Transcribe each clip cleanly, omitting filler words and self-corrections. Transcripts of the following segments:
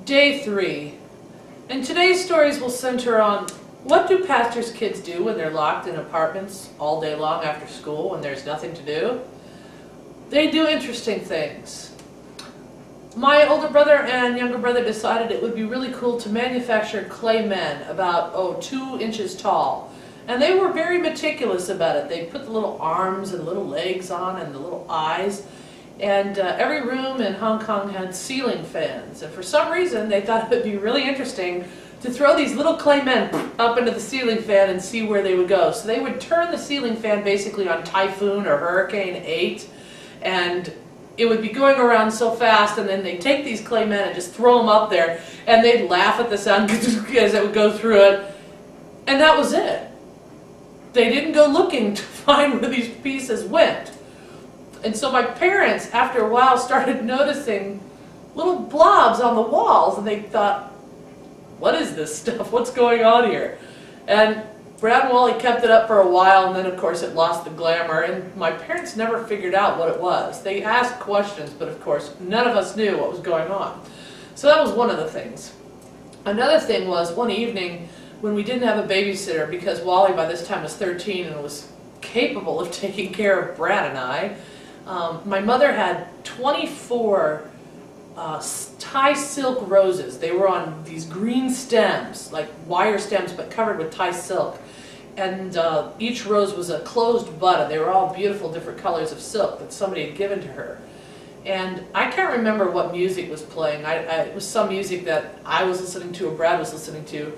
Day 3. And today's stories will center on what do pastors' kids do when they're locked in apartments all day long after school when there's nothing to do? They do interesting things. My older brother and younger brother decided it would be really cool to manufacture clay men about 2 inches tall. And they were very meticulous about it. They put the little arms and little legs on and the little eyes. And every room in Hong Kong had ceiling fans. And for some reason, they thought it would be really interesting to throw these little clay men up into the ceiling fan and see where they would go. So they would turn the ceiling fan basically on Typhoon or Hurricane 8. And it would be going around so fast, and then they'd take these clay men and just throw them up there. And they'd laugh at the sound as it would go through it. And that was it. They didn't go looking to find where these pieces went. And so my parents, after a while, started noticing little blobs on the walls, and they thought, what is this stuff? What's going on here? And Brad and Wally kept it up for a while, and then of course it lost the glamour, and my parents never figured out what it was. They asked questions, but of course none of us knew what was going on. So that was one of the things. Another thing was one evening when we didn't have a babysitter, because Wally by this time was 13 and was capable of taking care of Brad and I. My mother had 24 Thai silk roses. They were on these green stems, like wire stems, but covered with Thai silk. And each rose was a closed bud. They were all beautiful different colors of silk that somebody had given to her. And I can't remember what music was playing. It was some music that I was listening to or Brad was listening to.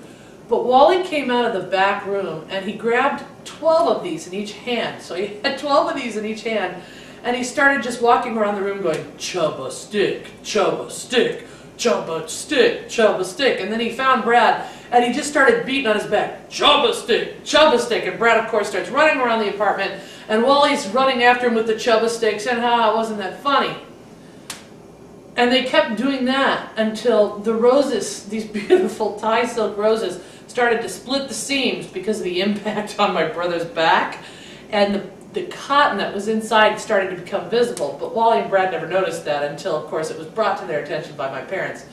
But Wally came out of the back room and he grabbed 12 of these in each hand. So he had 12 of these in each hand. And he started just walking around the room going, Chubba stick, Chubba stick, Chubba stick, Chubba stick. And then he found Brad and he just started beating on his back, Chubba stick, Chubba stick. And Brad, of course, starts running around the apartment. And Wally's running after him with the Chubba sticks. And wasn't that funny? And they kept doing that until the roses, these beautiful Thai silk roses, started to split the seams because of the impact on my brother's back. And the cotton that was inside started to become visible, but Wally and Brad never noticed that until, of course, it was brought to their attention by my parents.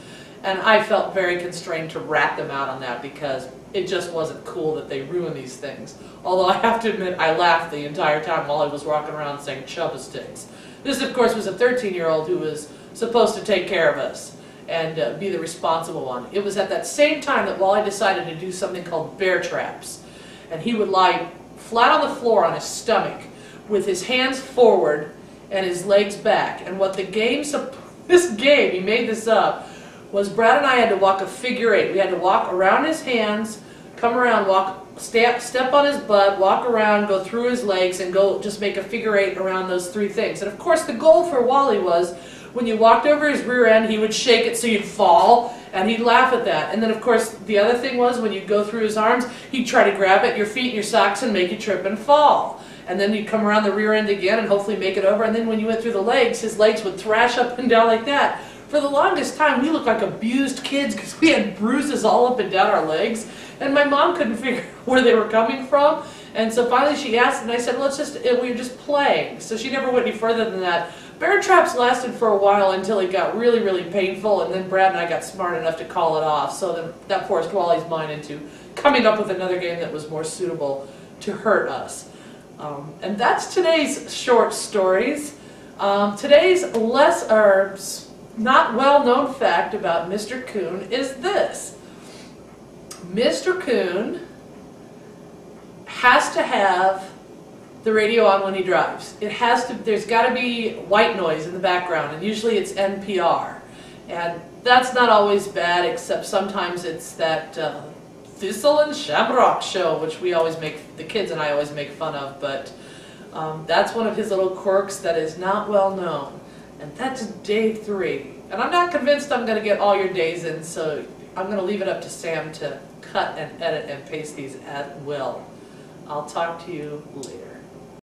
And I felt very constrained to rat them out on that because it just wasn't cool that they ruined these things. Although I have to admit, I laughed the entire time Wally was walking around saying Chubba sticks. This, of course, was a 13-year-old who was supposed to take care of us and be the responsible one. It was at that same time that Wally decided to do something called bear traps. And he would lie flat on the floor on his stomach with his hands forward and his legs back. And what the game, this game, he made this up, was Brad and I had to walk a figure 8. We had to walk around his hands, come around, step on his butt, walk around, go through his legs, and go just make a figure 8 around those 3 things. And of course the goal for Wally was when you walked over his rear end, he would shake it so you'd fall, and he'd laugh at that. And then of course the other thing was when you'd go through his arms, he'd try to grab at your feet and your socks and make you trip and fall. And then you'd come around the rear end again and hopefully make it over. And then when you went through the legs, his legs would thrash up and down like that. For the longest time, we looked like abused kids because we had bruises all up and down our legs. And my mom couldn't figure where they were coming from. And so finally she asked, and I said, well, we were just playing. So she never went any further than that. Bear traps lasted for a while until it got really, really painful. And then Brad and I got smart enough to call it off. So then that forced Wally's mind into coming up with another game that was more suitable to hurt us. And that's today's short stories. Today's not well-known fact about Mr. Kuhn is this. Mr. Kuhn has to have the radio on when he drives. There's got to be white noise in the background, and usually it's NPR. And that's not always bad, except sometimes it's that Thistle and Shamrock show, which the kids and I always make fun of, but that's one of his little quirks that is not well known. And that's day 3. And I'm not convinced I'm going to get all your days in, so I'm going to leave it up to Sam to cut and edit and paste these at will. I'll talk to you later.